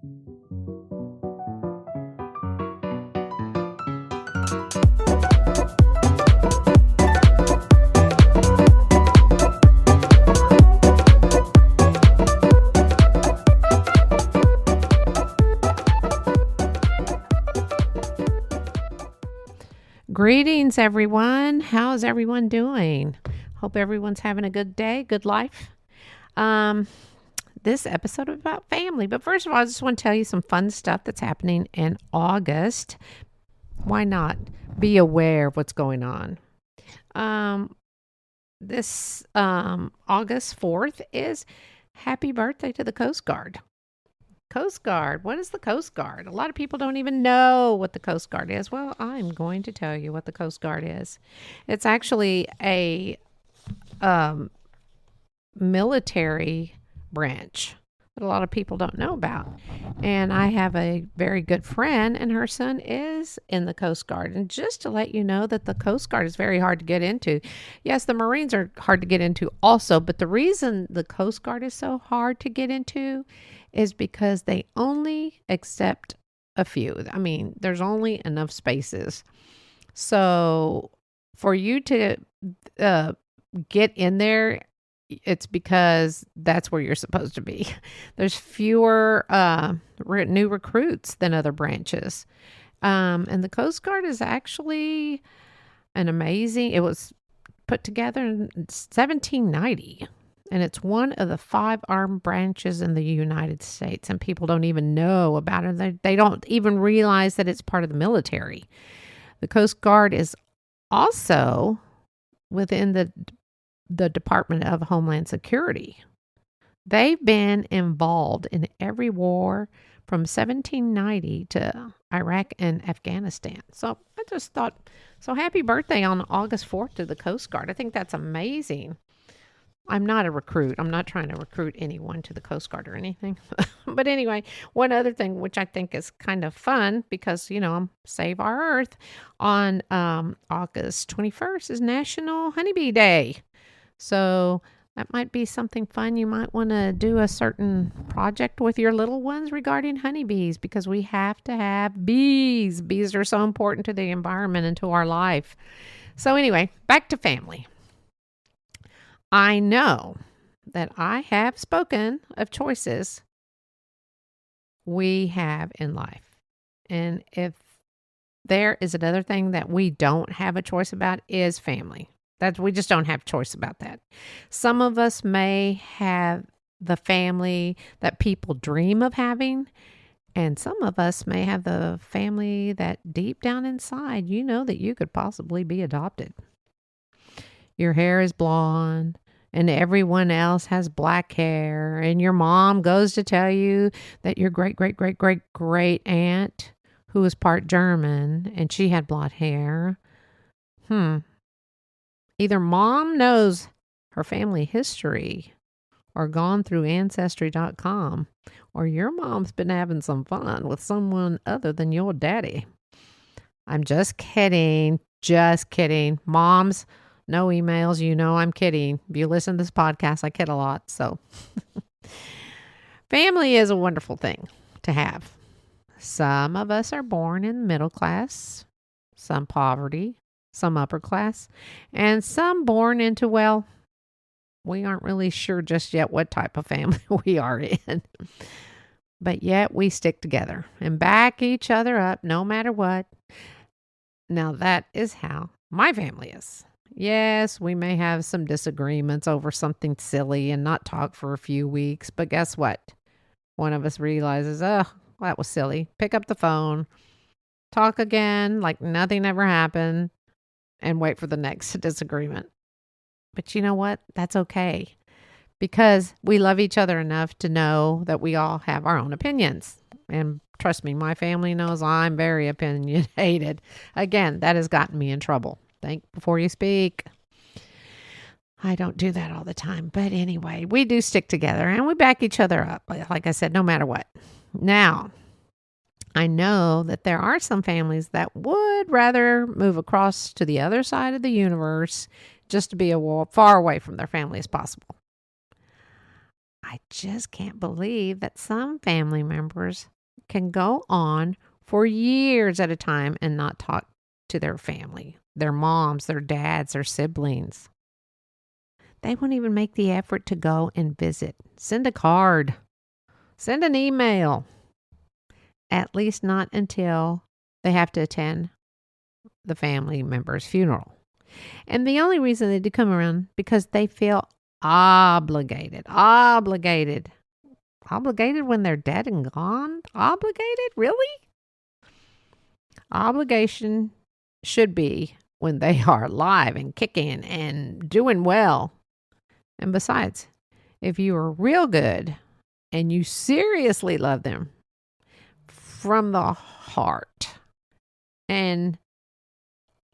Greetings, everyone. How's everyone doing? Hope everyone's having a good day, good life. This episode is about family. But first of all, I just want to tell you some fun stuff that's happening in August. Why not be aware of what's going on? This August 4th is happy birthday to the Coast Guard. Coast Guard. What is the Coast Guard? A lot of people don't even know what the Coast Guard is. Well, I'm going to tell you what the Coast Guard is. It's actually a military branch that a lot of people don't know about. And I have a very good friend, and her son is in the Coast Guard. And just to let you know that the Coast Guard is very hard to get into. Yes, the Marines are hard to get into also, but the reason the Coast Guard is so hard to get into is because they only accept a few. I mean, there's only enough spaces. So for you to get in there, it's because that's where you're supposed to be. There's fewer new recruits than other branches. And the Coast Guard is actually it was put together in 1790. And it's one of the 5 armed branches in the United States. And people don't even know about it. They don't even realize that it's part of the military. The Coast Guard is also within the Department of Homeland Security. They've been involved in every war from 1790 to Iraq and Afghanistan. So I just thought, so happy birthday on August 4th to the Coast Guard. I think that's amazing. I'm not a recruit. I'm not trying to recruit anyone to the Coast Guard or anything. But anyway, one other thing, which I think is kind of fun because, Save Our Earth on August 21st is National Honeybee Day. So that might be something fun. You might want to do a certain project with your little ones regarding honeybees because we have to have bees. Bees are so important to the environment and to our life. So anyway, back to family. I know that I have spoken of choices we have in life. And if there is another thing that we don't have a choice about is family. We just don't have choice about that. Some of us may have the family that people dream of having, and some of us may have the family that deep down inside, you know that you could possibly be adopted. Your hair is blonde and everyone else has black hair, and your mom goes to tell you that your great aunt, who was part German, and she had blonde hair. Either mom knows her family history or gone through Ancestry.com, or your mom's been having some fun with someone other than your daddy. I'm just kidding. Moms, no emails. I'm kidding. If you listen to this podcast, I kid a lot. So family is a wonderful thing to have. Some of us are born in middle class, some poverty, some upper class, and some born into, we aren't really sure just yet what type of family we are in. But yet we stick together and back each other up no matter what. Now that is how my family is. Yes, we may have some disagreements over something silly and not talk for a few weeks, but guess what? One of us realizes, that was silly. Pick up the phone, talk again like nothing ever happened, and wait for the next disagreement. But you know what? That's okay, because we love each other enough to know that we all have our own opinions. And trust me, my family knows I'm very opinionated. Again, that has gotten me in trouble. Think before you speak. I don't do that all the time. But anyway, we do stick together and we back each other up. Like I said, no matter what. Now, I know that there are some families that would rather move across to the other side of the universe just to be far away from their family as possible. I just can't believe that some family members can go on for years at a time and not talk to their family, their moms, their dads, their siblings. They won't even make the effort to go and visit, send a card, send an email, at least not until they have to attend the family member's funeral. And the only reason they do come around because they feel obligated when they're dead and gone. Obligated? Really? Obligation should be when they are alive and kicking and doing well. And besides, if you are real good and you seriously love them from the heart and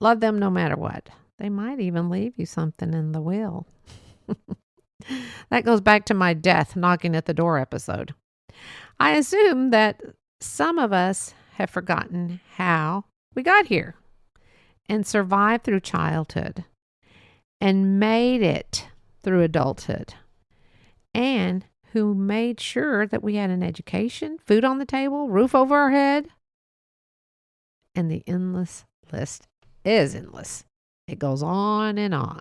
love them no matter what, they might even leave you something in the will. That goes back to my death knocking at the door episode. I assume that some of us have forgotten how we got here and survived through childhood and made it through adulthood, and who made sure that we had an education, food on the table, roof over our head. And the endless list is endless. It goes on and on.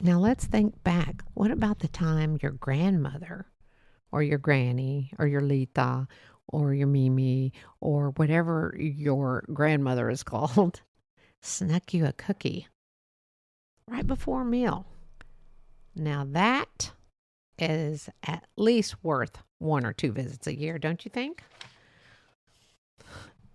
Now let's think back. What about the time your grandmother or your granny or your Lita or your Mimi or whatever your grandmother is called snuck you a cookie right before a meal? Now that is at least worth 1 or 2 visits a year, don't you think?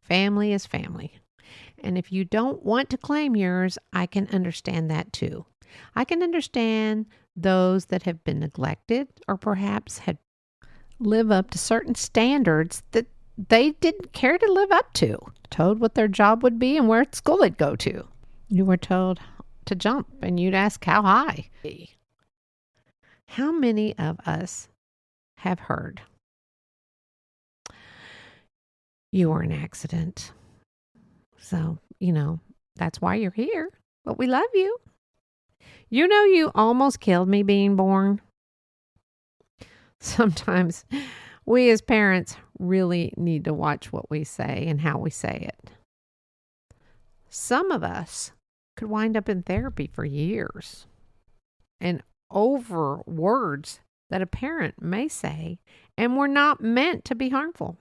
Family is family. And if you don't want to claim yours, I can understand that too. I can understand those that have been neglected or perhaps had live up to certain standards that they didn't care to live up to. Told what their job would be and where school they'd go to. You were told to jump and you'd ask how high. How many of us have heard, you were an accident? So, that's why you're here, but we love you. You almost killed me being born. Sometimes we as parents really need to watch what we say and how we say it. Some of us could wind up in therapy for years and over words that a parent may say and were not meant to be harmful.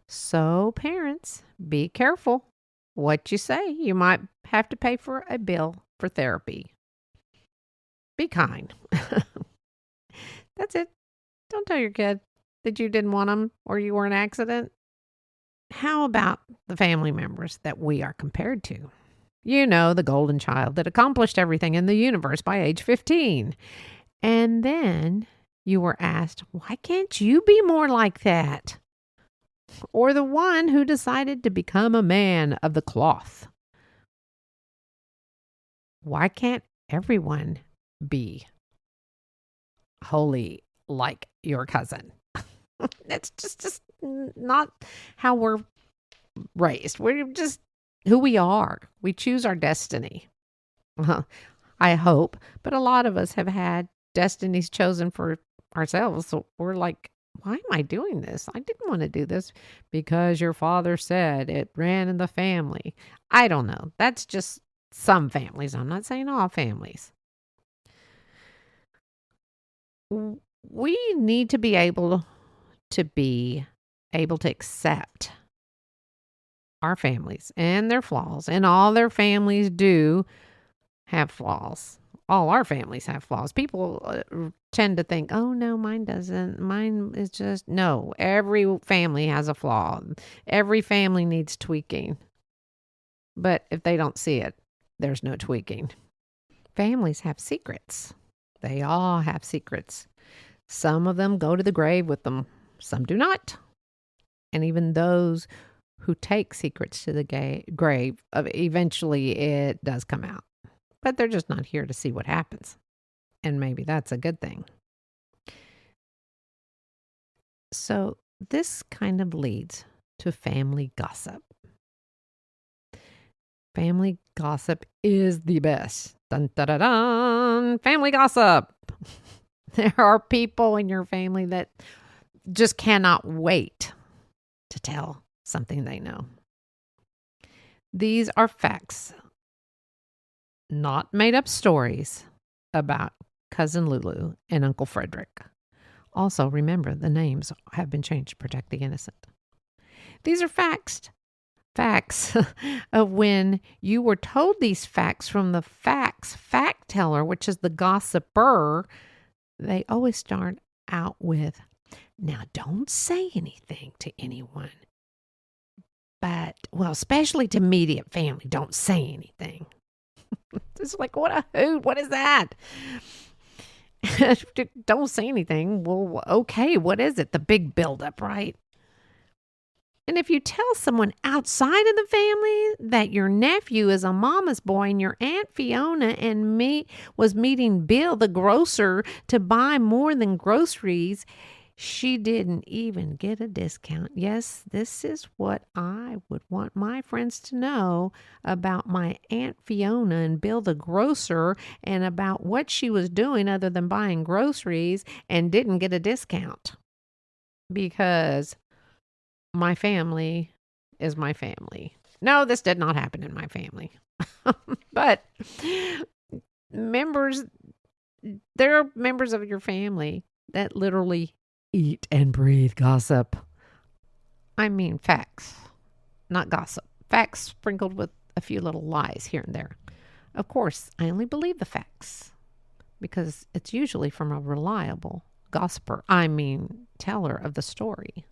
So parents, be careful what you say. You might have to pay for a bill for therapy. Be kind. That's it. Don't tell your kid that you didn't want them or you were an accident. How about the family members that we are compared to? The golden child that accomplished everything in the universe by age 15. And then you were asked, why can't you be more like that? Or the one who decided to become a man of the cloth. Why can't everyone be holy like your cousin? That's just not how we're raised. We're just who we are. We choose our destiny. I hope. But a lot of us have had destinies chosen for ourselves. So we're like, why am I doing this? I didn't want to do this because your father said it ran in the family. I don't know. That's just some families. I'm not saying all families. We need to be able to accept our families and their flaws, and all their families do have flaws. All our families have flaws. People tend to think, oh no, mine doesn't. Mine is just, no, every family has a flaw. Every family needs tweaking. But if they don't see it, there's no tweaking. Families have secrets. They all have secrets. Some of them go to the grave with them. Some do not. And even those who take secrets to the grave, eventually it does come out. But they're just not here to see what happens. And maybe that's a good thing. So this kind of leads to family gossip. Family gossip is the best. Dun, dun, dun, dun. Family gossip. There are people in your family that just cannot wait to tell something they know. These are facts, not made up stories about Cousin Lulu and Uncle Frederick. Also, remember the names have been changed to protect the innocent. These are facts of when you were told these facts from the fact teller, which is the gossiper. They always start out with, now don't say anything to anyone. But, well, especially to immediate family, don't say anything. It's like, what a hoot. What is that? Don't say anything. Well, okay, what is it? The big buildup, right? And if you tell someone outside of the family that your nephew is a mama's boy and your Aunt Fiona was meeting Bill, the grocer, to buy more than groceries, she didn't even get a discount. Yes, this is what I would want my friends to know about my Aunt Fiona and Bill the grocer and about what she was doing other than buying groceries and didn't get a discount. Because my family is my family. No, this did not happen in my family. But there are members of your family that literally eat and breathe gossip. I mean facts, not gossip. Facts sprinkled with a few little lies here and there. Of course, I only believe the facts because it's usually from a reliable gossiper. Teller of the story.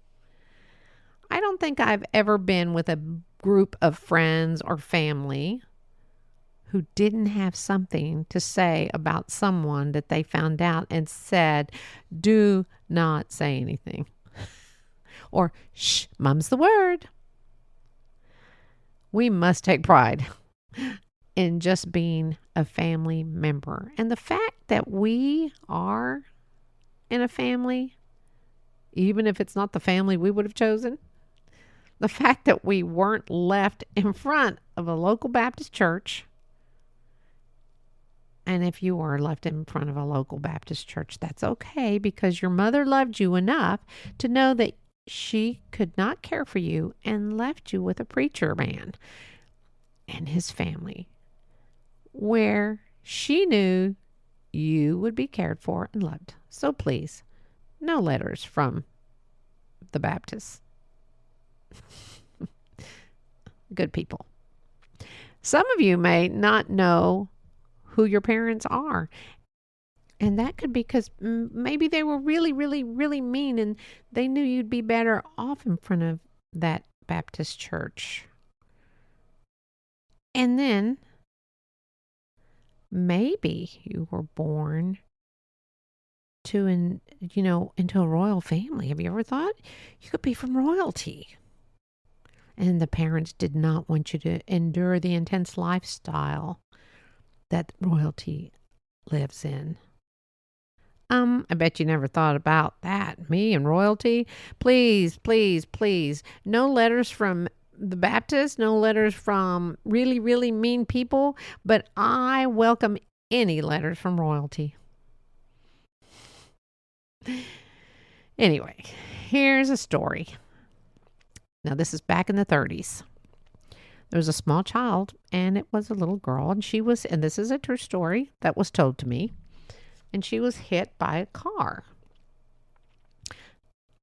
I don't think I've ever been with a group of friends or family who didn't have something to say about someone that they found out and said, do not say anything. Or, shh, mum's the word. We must take pride in just being a family member. And the fact that we are in a family, even if it's not the family we would have chosen, the fact that we weren't left in front of a local Baptist church. And if you were left in front of a local Baptist church, that's okay because your mother loved you enough to know that she could not care for you and left you with a preacher man and his family where she knew you would be cared for and loved. So please, no letters from the Baptists. Good people. Some of you may not know who your parents are. And that could be because maybe they were really, really, really mean and they knew you'd be better off in front of that Baptist church. And then maybe you were born into a royal family. Have you ever thought you could be from royalty? And the parents did not want you to endure the intense lifestyle that royalty lives in. I bet you never thought about that. Me and royalty? Please, please, please. No letters from the Baptists, no letters from really, really mean people, but I welcome any letters from royalty. Anyway, here's a story. Now, this is back in the 30s. There was a small child, and it was a little girl, and this is a true story that was told to me, and she was hit by a car.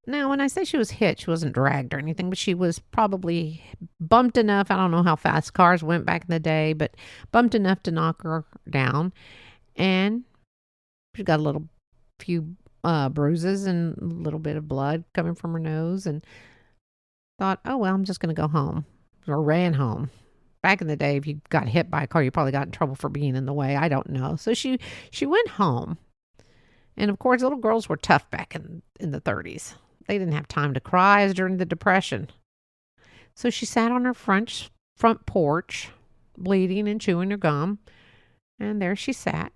Now, when I say she was hit, she wasn't dragged or anything, but she was probably bumped enough. I don't know how fast cars went back in the day, but bumped enough to knock her down, and she got a few bruises and a little bit of blood coming from her nose, and thought, oh, well, I'm just going to go home, or ran home. Back in the day, if you got hit by a car, you probably got in trouble for being in the way. I don't know. So she went home. And of course, little girls were tough back in the 30s. They didn't have time to cry as during the Depression. So she sat on her front porch, bleeding and chewing her gum. And there she sat.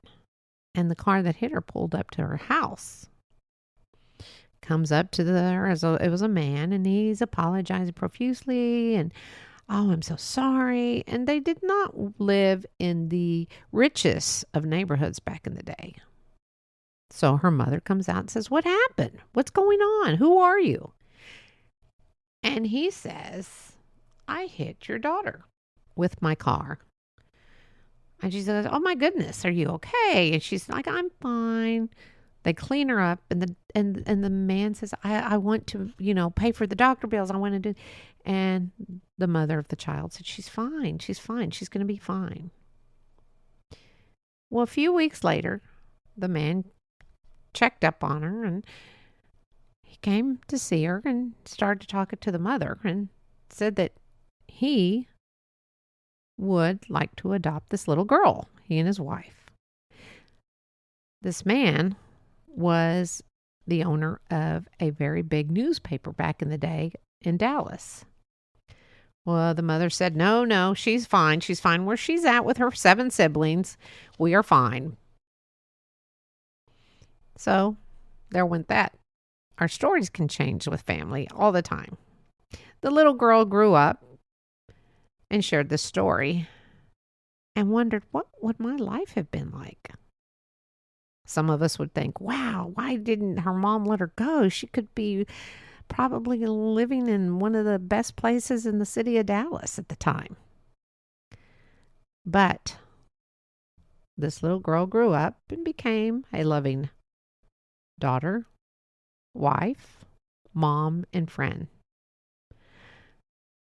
And the car that hit her pulled up to her house. Comes up to her, it was a man, and he's apologizing profusely and, oh, I'm so sorry. And they did not live in the richest of neighborhoods back in the day. So her mother comes out and says, "What happened? What's going on? Who are you?" And he says, "I hit your daughter with my car." And she says, "Oh my goodness, are you okay?" And she's like, "I'm fine." They clean her up, and the man says, I want to, pay for the doctor bills. I want to do." And the mother of the child said, "She's fine. She's fine. She's going to be fine." Well, a few weeks later, the man checked up on her, and he came to see her and started talking to the mother and said that he would like to adopt this little girl, he and his wife. This man was the owner of a very big newspaper back in the day in Dallas. Well, the mother said, no, she's fine. She's fine where she's at with her 7 siblings. We are fine. So there went that. Our stories can change with family all the time. The little girl grew up and shared this story and wondered, what would my life have been like? Some of us would think, wow, why didn't her mom let her go? She could be probably living in one of the best places in the city of Dallas at the time. But this little girl grew up and became a loving daughter, wife, mom, and friend.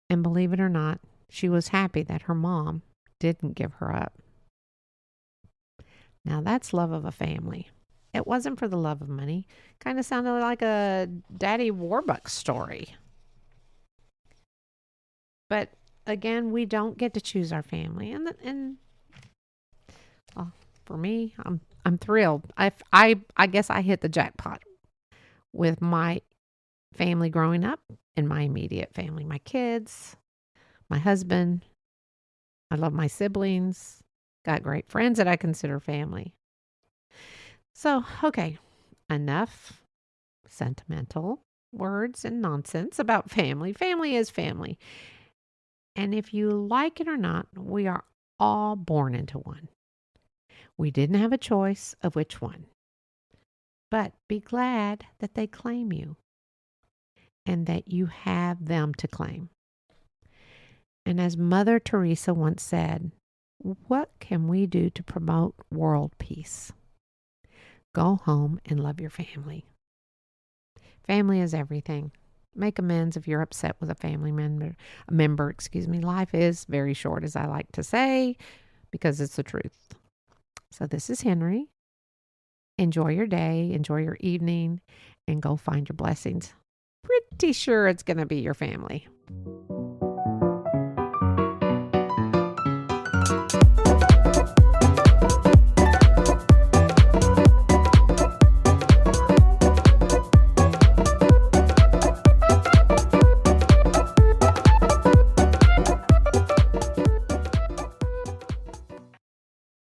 And believe it or not, she was happy that her mom didn't give her up. Now that's love of a family. It wasn't for the love of money. Kind of sounded like a Daddy Warbucks story. But again, we don't get to choose our family, and for me, I'm thrilled. I guess I hit the jackpot with my family growing up and my immediate family, my kids, my husband. I love my siblings. Got great friends that I consider family. So, okay, enough sentimental words and nonsense about family. Family is family. And if you like it or not, we are all born into one. We didn't have a choice of which one. But be glad that they claim you and that you have them to claim. And as Mother Teresa once said, what can we do to promote world peace? Go home and love your family. Family is everything. Make amends if you're upset with a family member. Life is very short, as I like to say, because it's the truth. So this is Henrie. Enjoy your day, enjoy your evening, and go find your blessings. Pretty sure it's going to be your family.